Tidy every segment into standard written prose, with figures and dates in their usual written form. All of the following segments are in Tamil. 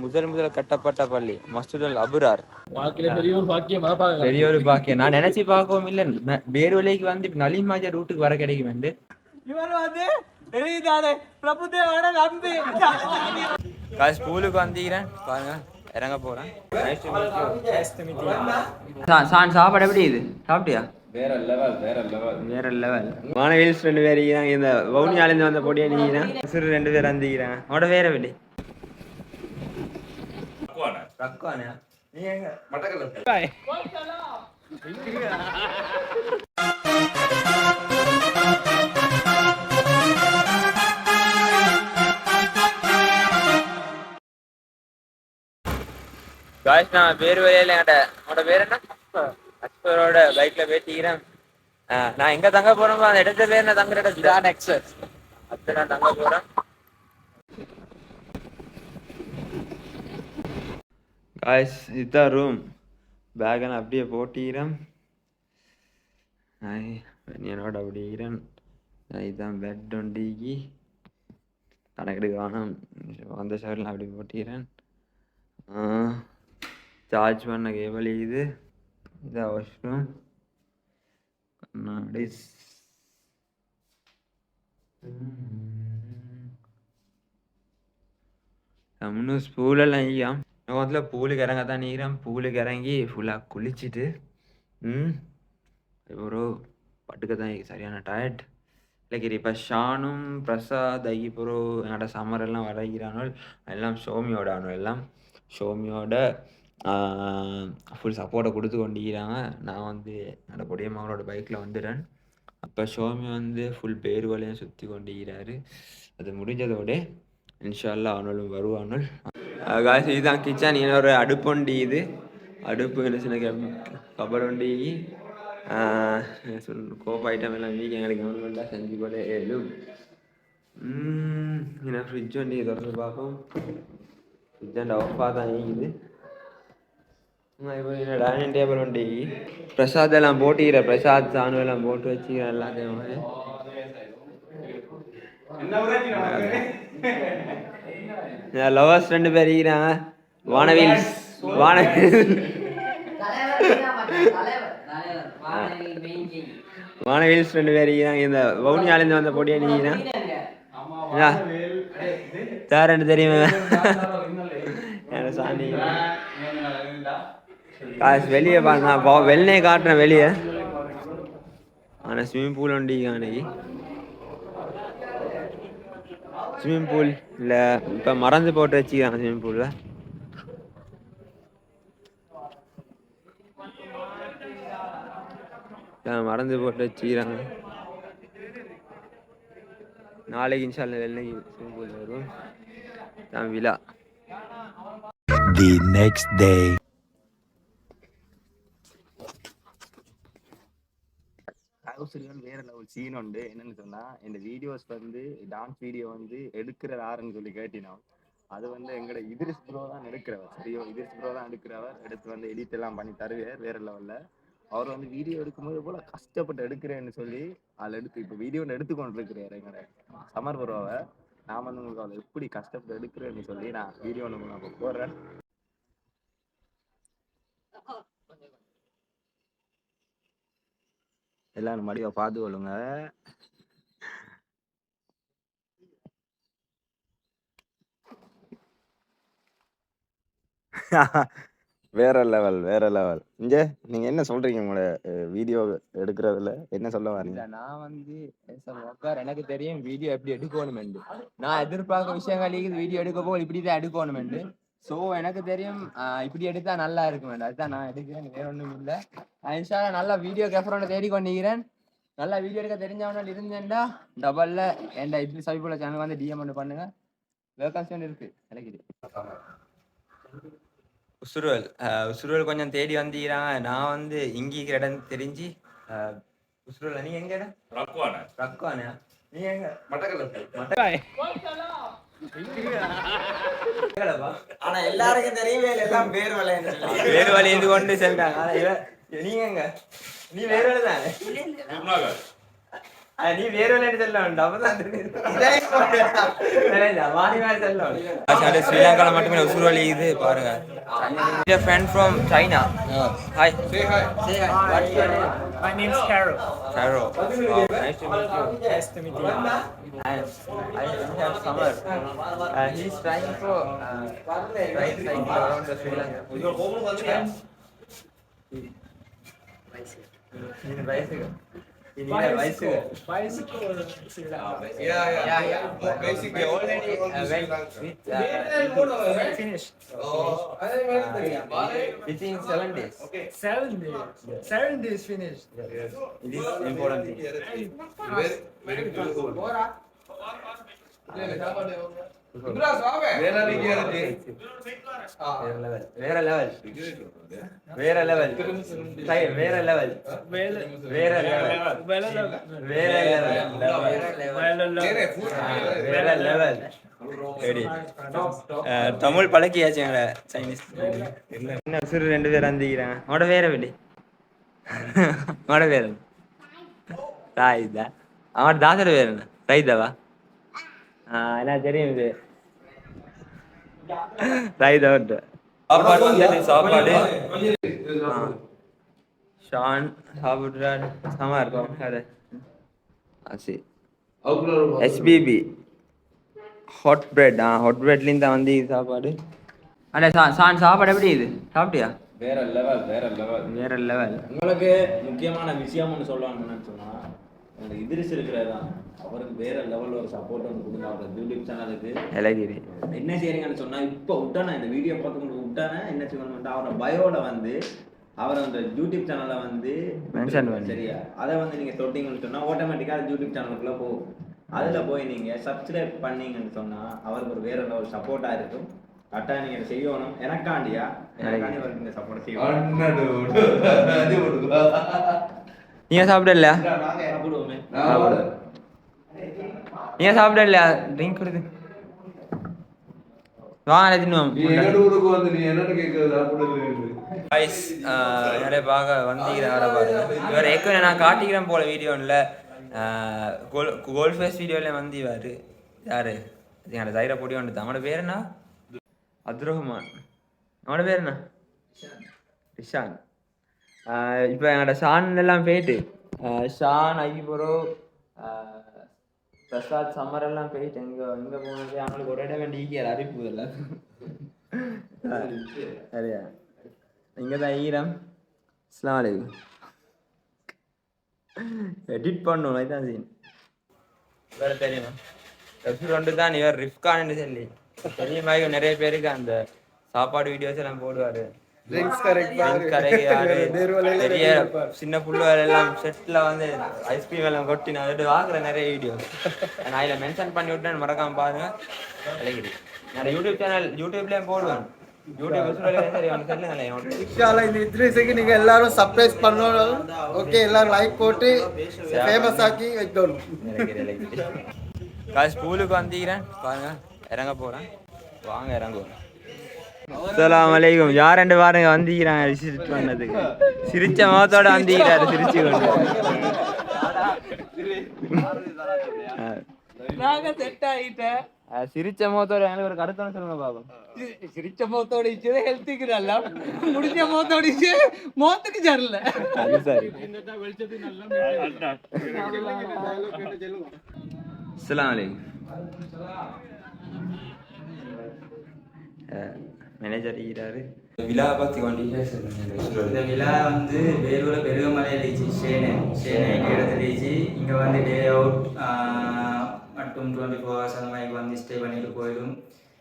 முதல் கட்டப்பட்ட பள்ளி மஸ்ஜிதுல் அபுரார். பெரிய ஒரு பாக்கியம். நான் நினைச்சு பார்க்கவும் இல்லை பேர்வழிக்கு வந்து நலின் மாஜா ரூட்டுக்கு வர கிடைக்கும் என்று. இவர் வந்து ஸ்கூலுக்கு வந்தீங்க பாருங்க, இறங்க போறேன். சாப்பாடு எப்படி இது சாப்பிட்டியா? வேற லெவல். மாணவியல்ஸ் 2 பேர் இந்த வவுனியாலேருந்து வந்த பொடியா நீங்க சிறு 2 பேர் வந்தீங்கிறேன். அவட வேற வெளி ரக்குவானா நீ எங்க மட்டக்கல்ல காய்ஸ். நான் பேர் வரையில உன்னோட பேர் என்ன? அக்பரோட பைக்ல பேட்டிக்கிறேன். நான் எங்க தங்க போறோமோ அந்த இடத்த பேர் நான் தங்குற இடம் எக்ஸஸ். அது நான் தங்க போறேன். காய்ஸ் இதுதான் ரூம். பேக்கை நான் அப்படியே போட்டிக்கிறேன். என்னோட அப்படிக்கிறேன். இதுதான் பெட் ஒண்டிக்கு கணக்கெடுக்க வேணும். அந்த சைடில் அப்படி போட்டிக்கிறேன். சார்ஜ் பண்ண கேபிள் இது. இதான் வாஷ்ரூம். கண்ணாடி இன்னும் ஸ்பூலெல்லாம் ஐயா முதல்ல பூலுக்கு இறங்க தான் நீக்கிறேன். பூலுக்கு இறங்கி ஃபுல்லாக குளிச்சுட்டு ஒரு பட்டுக்க தான் சரியான டயர்ட் இல்லை. இப்போ ஷானும் பிரசாத் ஐயப்புறோ என்னோட சம்மரெல்லாம் வரைகிறானோ எல்லாம் சோமியோட ஆனோ எல்லாம் சோமியோட ஃபுல் சப்போர்ட்டை கொடுத்து கொண்டிருக்கிறாங்க. நான் வந்து என்னோட பொடிய மகளோட பைக்கில் வந்துடுறேன். அப்போ சோமி வந்து ஃபுல் பேர் வலையும் சுற்றி கொண்டிருக்கிறாரு. அது முடிஞ்சதோட இன்ஷால்லா அவனும் வருவானுள். காசு இதுதான் கிச்சன். இன்னொரு அடுப்புண்டி. இது அடுப்பு என்ன சின்ன கபர் ஒண்டி கோப்ப ஐட்டம் எல்லாம் வீக்கு எங்களுக்கு கவர்மெண்ட்டாக செஞ்சு கூட ஏழும். என்ன ஃப்ரிட்ஜ் வண்டி திறந்து பார்ப்போம். ஃப்ரிட்ஜ் அண்ட் ஆஃபாக தான் இருக்குது. இப்போ என்ன டைனிங் டேபிள் ஒண்டி பிரசாத் எல்லாம் போட்டிக்கிற பிரசாத் சாணு எல்லாம் போட்டு வச்சுக்கிற எல்லாத்தையும் லவர்ஸ் 2 பேர் இருக்கிறாங்க. வானவில்ஸ் வானவில்ஸ் 2 பேர் இருக்கிறாங்க. இந்த வவுனியாலேருந்து வந்த பொடியா நீங்க சார் 2 தெரியுமா? சாமி காசு வெளியே நான் வெளியே காட்டுறேன் வெளியே. ஆனால் ஸ்விம்மிங் பூல் உண்டு அன்னைக்கு. ஸ்விம்மிங் பூல் இல்லை இப்போ மறந்து போட்டு வச்சுக்கிறாங்க. ஸ்விம்மிங் பூலில் மறந்து போட்டு வச்சுக்கிறாங்க. நாளைக்கு இன்ஷால்லா வெள்ளைக்கு ஸ்விம்மிங் பூல் வரும் தான் விழா. The next day. வேற லெவல் சீன் உண்டு. என்னன்னு சொன்னா இந்த வீடியோஸ் வந்து டான்ஸ் வீடியோ வந்து எடுக்கிற யாருன்னு சொல்லி கேட்டினோம். அது வந்து எங்களோட இதிரிஸ் ப்ரோ தான் எடுக்கிறவர். சரியோ இதிரிஸ் ப்ரோ தான் எடுக்கிறவர். எடுத்து வந்து எடிட் எல்லாம் பண்ணி தருவார் வேற லெவல்ல. அவர் வந்து வீடியோ எடுக்கும்போது போல கஷ்டப்பட்டு எடுக்கிறேன்னு சொல்லி அதில் எடுத்து இப்போ வீடியோ எடுத்துக்கொண்டு இருக்கிறார் எங்களோட சமர் ப்ரோவை. நான் வந்து உங்களுக்கு அவளை எப்படி கஷ்டப்பட்டு எடுக்கிறேன்னு சொல்லி நான் வீடியோ ஒன்று நான் போடுறேன். எல்லாரும் மடிவை பார்த்து கொள்ளுங்க. வேற லெவல். இங்க நீங்க என்ன சொல்றீங்க உங்களோட வீடியோ எடுக்கிறதுல என்ன சொல்ல வரீங்க? நான் வந்து எனக்கு தெரியும் வீடியோ எப்படி எடுக்கணும். நான் எதிர்பார்க்க விஷயங்கள் வீடியோ எடுக்க போக இப்படிதான் எடுக்கணும். ஸோ எனக்கு தெரியும் இப்படி எடுத்தா நல்லா இருக்கும். அதுதான் நான் எடுக்கிறேன். வேற ஒன்றும் இல்லை. இன்ஷால்லா நல்லா வீடியோ கேமரா தேடிக்கொண்டிருக்கிறேன். நல்லா வீடியோ எடுக்க தெரிஞ்சவனால் இருந்தேன்டா டபுள்ல என் இப்படி சவிப்புள்ள சேனல் வந்து டிஎம் ஒன்று பண்ணுங்க. வேகன்சி இருக்கு கிடைக்குது. உசுருவல் கொஞ்சம் தேடி வந்தீங்கிறாங்க. நான் வந்து இங்கிக்கிற இடம் தெரிஞ்சு உசுருவல். நீ எங்க இடம்? ரக்குவானா நீ எங்க? ஆனா எல்லாருக்கும் தெரியவே எல்லாம் வேறு வழி இது கொண்டு செல்றாங்க. நீங்க எங்க? நீ வேறு தானே? நீ வேற ஸ்ரீலங்கால மட்டுமே உசுரோலி இது பாருங்க. A friend from China. Hi. Say hi. Say hi. What's your name? My name is Carol. Carol. Wow, nice to meet you. Nice to meet you. And I have Samar. He's trying for ride cycle around the Sri Lanka. Need a bicycle. You need a bicycle. Bicycle or Sri Lanka? Yeah. Basically, Already went with Finished. within 7 days. 7 days. 7 days finished. It is important thing. very beautiful. வேற லெவல் வேற லெவல் வேற லெவல் தமிழ் பழக்கியாச்சு சைனீஸ் என்ன சிறு 2 பேர் அந்திக்கிறாங்க அவட வேற வெளி அவட வேற ராய்தா அவட தாசர வேற ரைதாவா என்ன தெரியும் இது ரைதா சாப்பாடு வந்து சாப்பாடு ஷான் சாப்பிட்றாரு சமா இருக்கும் அது ஆசி எஸ்பிபி ஹாட் பிரெட் ஹாட் பிரெட்லேருந்து தான் வந்து சாப்பாடு அட ஷான் சாப்பாடு எப்படி இது சாப்பிட்டியா வேற லெவல் உங்களுக்கு முக்கியமான விஷயம்னு சொல்லணும்னு சொன்னா அந்த இதிரிஸ் இருக்கிறதான் அவருக்கு வேற லெவல்ல ஒரு சப்போர்ட் வந்து கொடுங்க அவரோட யூடியூப் சேனலுக்கு இலகிரி என்ன செய்றீங்கன்னு சொன்னா இப்போ விட்டானா இந்த வீடியோ பார்த்து உங்களுக்கு விட்டானா என்ன செய்யணும்னா அவரோட பயோட வந்து அவர் அந்த யூடியூப் சேனலை வந்து மென்ஷன் பண்ணி சரியா அதை வந்து நீங்க தொட்டிங்கன்னு சொன்னா ஆட்டோமேட்டிக்கா அது யூடியூப் சேனலுக்குள்ள போகும் அதுல போய் நீங்க சப்ஸ்கிரைப் பண்ணீங்கன்னு சொன்னா அவருக்கு ஒரு வேற லெவல் சப்போர்ட்டா இருக்கும் கரெக்டாக நீங்க செய்யணும் எனக்காண்டி அவருக்கு இந்த சப்போர்ட் செய்யணும் நீங்க சாப்பிடல சாப்பிடுவோமே நீங்க சாப்பிடல ட்ரிங்க் கொடுத்து வாங்க தின்னுவோம் நிறைய பார்க்க வந்தீங்க பாருங்க இவர் ஏற்கனவே நான் காட்டிக்கிறேன் போல வீடியோவில் கோல்ட் ஃபேஸ் வீடியோவில் வந்தீவார் யாரு என்னோட தைர பொடி வந்துட்டு அவனோட பேர் என்ன அப்துரஹ்மான் அவனோட பேர் என்ன ரிஷான் இப்போ எங்களோட ஷான் எல்லாம் போயிட்டு ஷான் ஐபுரோ பிரசாத் சம்மர் எல்லாம் போயிட்டு எங்கே போனது அவங்களுக்கு ஒரு இடம் வேண்டிய அறிவிப்பு இல்லை சரியா இங்கே தான் ஈரம் அஸ்ஸலாமு அலைக்கும் எடிட் பண்ணணும் இதுதான் சீன் வேறு தெரியுமா ரெஸ்டாரண்ட்டு தான் இவர் ரிஃப்கான்னு சொல்லி தெரியுமா நிறைய பேருக்கு அந்த சாப்பாடு வீடியோஸ் எல்லாம் போடுவார் பெரிய சின்ன புள்ளுவர் எல்லாம் செட்டில் வந்து ஐஸ்கிரீம் எல்லாம் கொட்டி நான் வந்துட்டு வாங்குறேன் நிறைய வீடியோஸ் நான் இதில் மென்ஷன் பண்ணி விட்டேன் மறக்காம பாருங்க விளையாடி நான் யூடியூப் சேனல் யூடியூப்லேயும் போடுவேன் நீங்க எல்லாரும் சர்ப்ரைஸ் பண்ணணும் ஓகே எல்லாரும் லைக் போட்டு ஃபேமஸ் ஆக்கி வைக்கணும் ஸ்கூலுக்கு வந்தீங்கிறேன் பாருங்க இறங்க போறேன் வாங்க இறங்குவோம் அஸ்ஸலாமு அலைக்கும் யார் ரெண்டு பாருங்க வந்தீங்கிறாங்க விசிட் பண்ணதுக்கு சிரிச்ச முகத்தோட வந்தீங்கிறாரு சிரிச்சு கொண்டு சிரிச்ச முகத்தோட எங்களுக்கு ஒரு கருத்தோட சொல்லுங்க பாப்போம் சிரிச்ச முகத்தோட இச்சது ஹெல்த்துக்கு நல்லா முடிஞ்ச முகத்தோட இச்சு முகத்துக்கு சரியில்ல அது சரி அஸ்ஸலாமு அலைக்கும் மேனேஜர் ஈராரு விழா பற்றி இந்த விழா வந்து வேலூர் பெருகமலையில் இருந்துச்சு ஷேனை இடத்துல இருந்துச்சு இங்கே வந்து டே அவுட் மட்டும் 24 hours அந்த மாதிரி வந்து ஸ்டே பண்ணிட்டு போயிடும்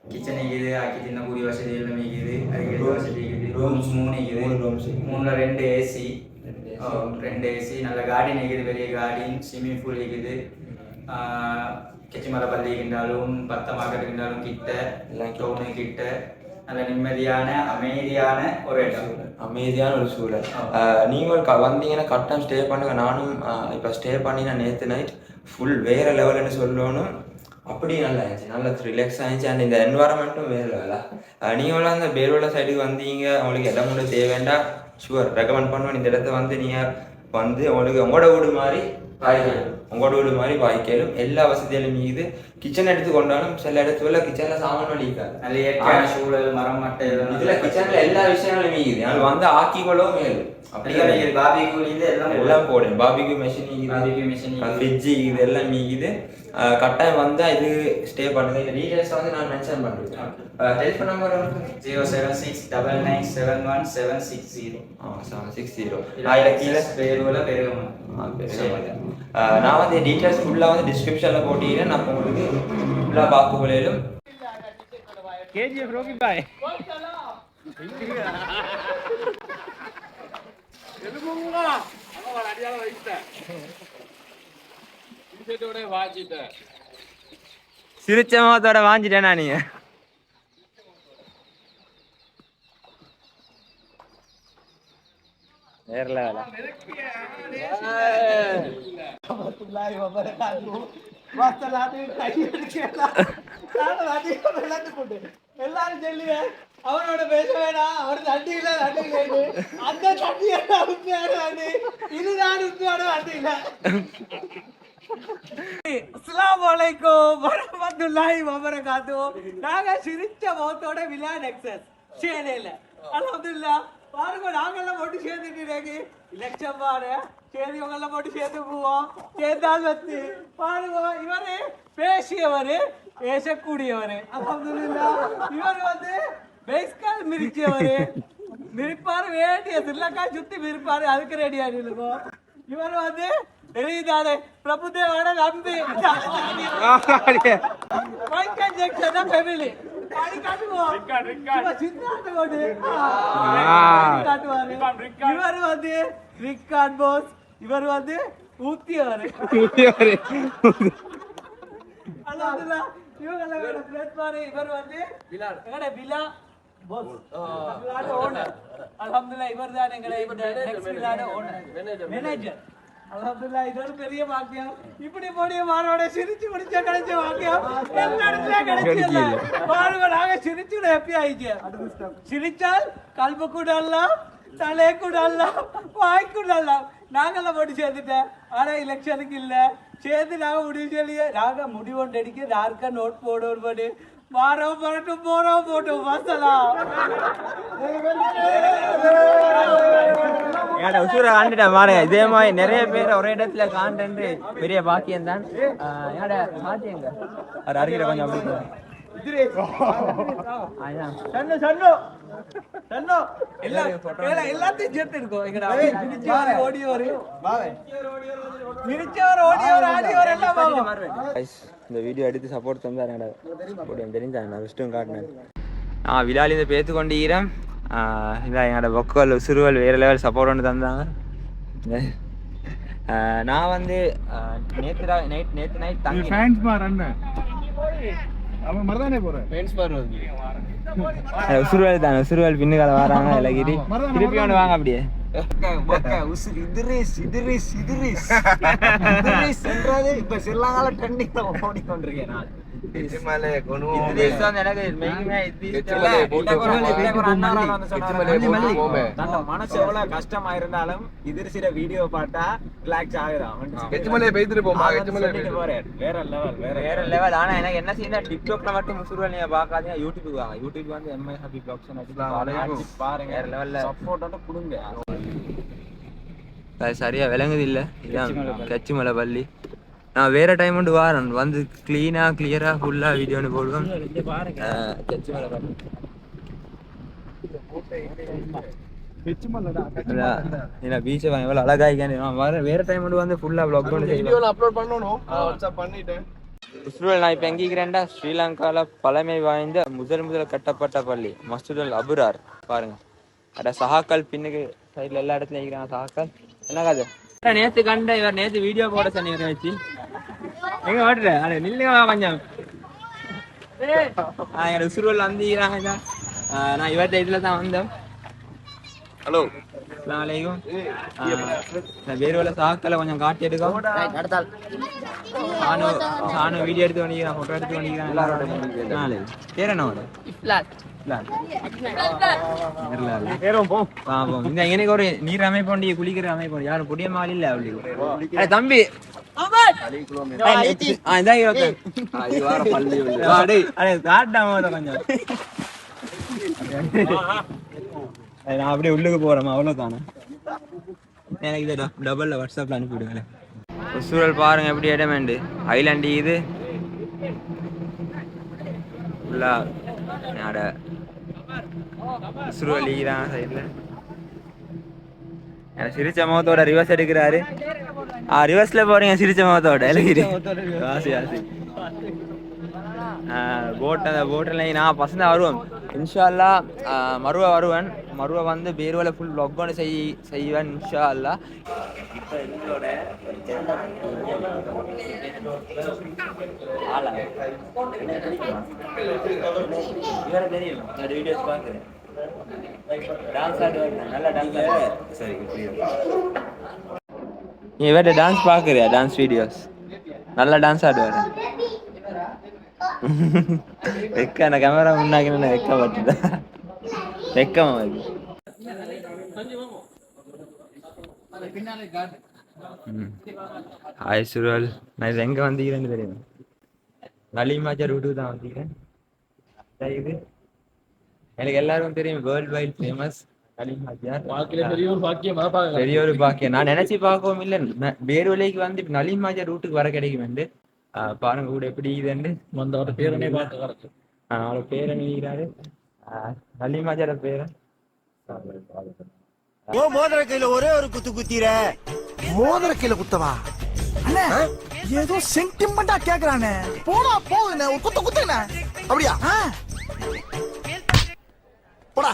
கிச்சன் இருக்குது ஆக்கி தின்னக்கூடிய வசதி எல்லாம் இருக்குது அதுக்கு வசதி இருக்குது ரூம்ஸ் 3 இருக்குது 3ல 2 ஏசி 2 ஏசி நல்ல கார்டன் இருக்குது பெரிய கார்டன் ஸ்விம்மிங் பூல் இருக்குது கெச்சிமலை பள்ளி இருக்கின்றாலும் பத்த மார்க்கெட் இருக்கின்றாலும் கிட்ட டவுனு கிட்ட நல்ல நிம்மதியான அமைதியான ஒரு இடம் அமைதியான ஒரு சூழல் நீங்கள் வந்தீங்கன்னா கரெக்டாக ஸ்டே பண்ணுங்க நானும் இப்போ ஸ்டே பண்ணி நான் நேற்று நைட் ஃபுல் வேறு லெவல்னு சொல்லணும் அப்படி நல்லா இருந்துச்சு நல்லா ரிலாக்ஸ் ஆகிடுச்சு அண்ட் இந்த என்வாரன்மெண்ட்டும் வேறு லெவலாக நீங்களும் அந்த பேரோட சைடுக்கு வந்தீங்க உங்களுக்கு இடம் ஒன்று தேவைண்டா ஷுவர் ரெக்கமெண்ட் பண்ணுவேன் இந்த இடத்த வந்து நீங்கள் வந்து உங்களுக்கு உங்களோட வீடு மாதிரி பாய்க்கலும் உங்களோட வீடு மாதிரி பாய்க்கலும் எல்லா வசதிகளும் மீது கிச்சன் எடுத்து கொண்டாலும் சில இடத்துல கிச்சன்ல சாமான் வலிக்காது நல்ல இயற்கையான சூழல் மரம் மட்டை இதுல கிச்சன்ல எல்லா விஷயங்களும் மீது அது வந்து ஆக்கிகளும் மேலும் அப்படியே பாபிக்யூல எல்லாம் போடும் பாபிக்யூ மெஷின் ஃப்ரிட்ஜ் இது எல்லாம் மீது கட்டாயம் வந்தா இது ஸ்டே பண்ணுங்க இந்த டீடைல்ஸ் வந்து நான் மென்ஷன் பண்றேன் டெலிஃபோன் நம்பர் 07699717760 760 கீழே பேருல பெருகமா நான் வந்து டீடைல்ஸ் ஃபுல்லா வந்து டிஸ்கிரிப்ஷன்ல போட்டிக்கிறேன் நான் உங்களுக்கு ஃபுல்லா பாக்குறேன் KGF Rocky Bhai. சிரிச்ச முகத்தோட வாஞ்சிட்டேனா நீங்க வேற லெவலா எல்லாரும் சொல்லுங்க அவனோட பேச வேணாம் அவர் தண்ணி இல்ல அந்த தண்ணி இதுதான் உண்மையான தண்ணி இல்ல அஸ்ஸலாமு அலைக்கும் வரஹ்மத்துல்லாஹி வபரகாத்துஹு நாங்க சிரிச்ச முகத்தோட விளையாட் எக்ஸஸ் சேனல்ல அல்ஹம்துலில்லாஹ் பாருங்க நாங்கெல்லாம் போட்டு சேர்ந்துட்டு இலெக்ஷன் பாரு சேதிவங்கெல்லாம் போட்டு சேர்த்து போவோம் சேர்ந்தால் வந்து பாருங்க இவரு பேசியவரு பேசக்கூடியவரு அல்ஹம்துலில்லாஹ் இவர் வந்து பேஸ்கால் மிரிச்சவரு மிரிப்பாரு வேண்டிய திருலக்காய் சுத்தி மிரிப்பாரு அதுக்கு ரெடியா இருக்கும் இவர் வந்து தெரியுதானே பிரபுதேவோட நம்பி மைக்கேல் ஜாக்சன் தான் ஃபேமிலி இவர் வந்து ரிக்கார்ட் போஸ் இவர் வந்து ஊத்தியவர் இவர் வந்து விழா போஸ் ஓனர் அல்ஹம்துலில்லாஹ் இவர் தான் எங்களை மேனேஜர் அல்ஹம்துலில்லாஹ் இது ஒரு பெரிய பாக்கியம் இப்படி போடிய மானோட சிரிச்சு முடிச்ச கிடைச்ச பாக்கியம் எல்லா இடத்துல கிடைச்சல பாருங்க நாங்க சிரிச்சு ஹாப்பி ஆயிச்சு சிரிச்சால் கல்பு கூட அல்ல தலை கூட அல்ல வாய் கூட அல்ல நாங்கெல்லாம் போட்டு சேர்ந்துட்டேன் ஆனா எலெக்ஷனுக்கு இல்ல சேர்ந்து நாங்க முடிவு சொல்லி நாங்க முடிவு ஒன்று அடிக்க யாருக்கா நோட் போடுவோம் படி வாரம் போட்டும் போறோம் போட்டோம் வசலாம் உசூரை காண்டுட்டேன் பாருங்க இதே மாதிரி நிறைய பேர் ஒரே இடத்துல காண்டு பெரிய பாக்கியம் தான் மாட்டியங்க அவர் அறிகிற கொஞ்சம் அப்படி எல்லாத்தையும் சேர்த்து இருக்கோம் இந்த வீடியோ எடுத்து சப்போர்ட் தந்தாருங்கடா தெரிஞ்சாங்க நான் விஷ்டம் காட்டினேன் நான் விழாலிருந்து பேத்து கொண்டிருக்கிறேன் இதான் என்னோட பொக்கல் சிறுவல் வேறு லெவல் சப்போர்ட் ஒன்று தந்தாங்க நான் வந்து நேற்று நைட் தங்கி உசுறுவல் தானே உசுறுவல் பின்னுக்கால வராங்க இலகிரி திருப்பி ஒன்று வாங்க அப்படியே இப்ப சில்லாங்கால ட்ரெண்டிங்ல ஓடிக்கொண்டிருக்கேன் நான் மனசு எவ்வளவு கஷ்டமா இருந்தாலும் இதிர்சிட வீடியோ பார்த்தா ரிலாக்ஸ் ஆகுறான் வேற லெவல். ஆனா எனக்கு என்ன செய்யணும் டிக்டாக்ல மட்டும் முசுறுவல் நீங்க பாக்காதீங்க யூடியூப் வாங்க யூடியூப் வந்து எம்ஐ ஹாப்பி பிளாக்ஸ் பாருங்க வேற லெவல்ல சப்போர்ட்டோட கொடுங்க. அது சரியா விளங்குது இல்ல இதான் கச்சிமலை பள்ளி. நான் வேற டைம் வந்து வாரேன் வந்து கிளியரா ஃபுல்லா வீடியோன்னு போடுவேன். கச்சிமலை பள்ளி பீச்சை எவ்வளவு அழகா வேற டைம் வந்து ஃபுல்லா vlog பண்ணிட்டேன். நான் இப்ப எங்கிக்கிறேன்டா ஸ்ரீலங்கால பழமை வாய்ந்த முதல் கட்டப்பட்ட பள்ளி மஸ்ஜித் அல் அபுரார் பாருங்க. அட சஹாக்கள் பின்னுக்கு சைட்ல எல்லா இடத்துலயும் இருக்கிறாங்க சஹாக்கள். என்ன காது நேத்து கண்ட இவர் நேத்து வீடியோ போட சொன்னீங்க வச்சு எங்க ஓட்டுற அட நில்லுங்க கொஞ்சம். என்னோட சுருவல் வந்துக்கிறாங்க. நான் இவர்கிட்ட இதுல தான் வந்தேன். ஹலோ அஸ்ஸலாமு அலைக்கும். நான் வேறுவல சாக்களை கொஞ்சம் காட்டி எடுக்கும். நானும் வீடியோ எடுத்து பண்ணிக்கிறேன், ஃபோட்டோ எடுத்து பண்ணிக்கிறேன். எல்லாரோட பேர் என்ன? பிளான் இந்த எனக்கு ஒரு நீர் அமைப்போண்டி குளிக்கிற அமைப்போம் யாரும் புதிய மால் இல்ல அப்படி தம்பி நான் அப்படியே உள்ளுக்கு போறேன் அவ்வளவுதானே எனக்கு இதை டபுள்ல வாட்ஸ்அப்ல அனுப்பிவிடுங்களேன் சூழல் பாருங்க எப்படி இடமேண்டு ஐலாண்டு இது சூழல் ஈரான சைட்ல சிரிச்ச முகத்தோட ரிவர்ஸ் எடுக்கிறாரு ரிவர்ஸ்ல போறீங்க சிரிச்ச முகத்தோட ஆசி ஆசி போட்டில் நான் பசங்க வருவோம் இன்ஷா அல்லா மருவா வருவேன் மருவா வந்து பேருவல ஃபுல் வ்ளாக் ஒன்று செய்வேன் இன்ஷா அல்லா இப்போ எங்களோட இவரை தெரியும் நான் வீடியோஸ் பார்க்குறேன் டான்ஸ் ஆடுவாங்க நல்லா டான்ஸ் சரி நீ இவர்கிட்ட டான்ஸ் பார்க்குறியா டான்ஸ் வீடியோஸ் நல்லா டான்ஸ் ஆடுவார் வெக்க அந்த கேமரா முன்னாடி வெக்கப்பட்டுதா வெக்கமா ஹாய் சுருவல் நான் இது எங்க வந்தீங்கன்னு தெரியும் நலிமாஜா ரூட்டுக்கு தான் வந்தீங்க இது எனக்கு எல்லாரும் தெரியும் வேர்ல்ட் வைட் ஃபேமஸ் பெரிய ஒரு பாக்கியம் நான் நினைச்சு பார்க்கவும் இல்லை பேருவலைக்கு வந்து நலிமாஜா ரூட்டுக்கு வர கிடைக்கும் பாருங்க கூட எப்படி இதுன்னு வந்தோட பேரனே பார்த்து அவரோட பேரன் எழுதிக்கிறாரு நலிமாஜார பேரன் மோதிர கையில ஒரே ஒரு குத்து குத்திர மோதிர கையில குத்தவா ஏதோ சென்டிமெண்டா கேக்குறானே போடா போகுதுண்ணே ஒரு குத்து குத்துண்ணே அப்படியா போடா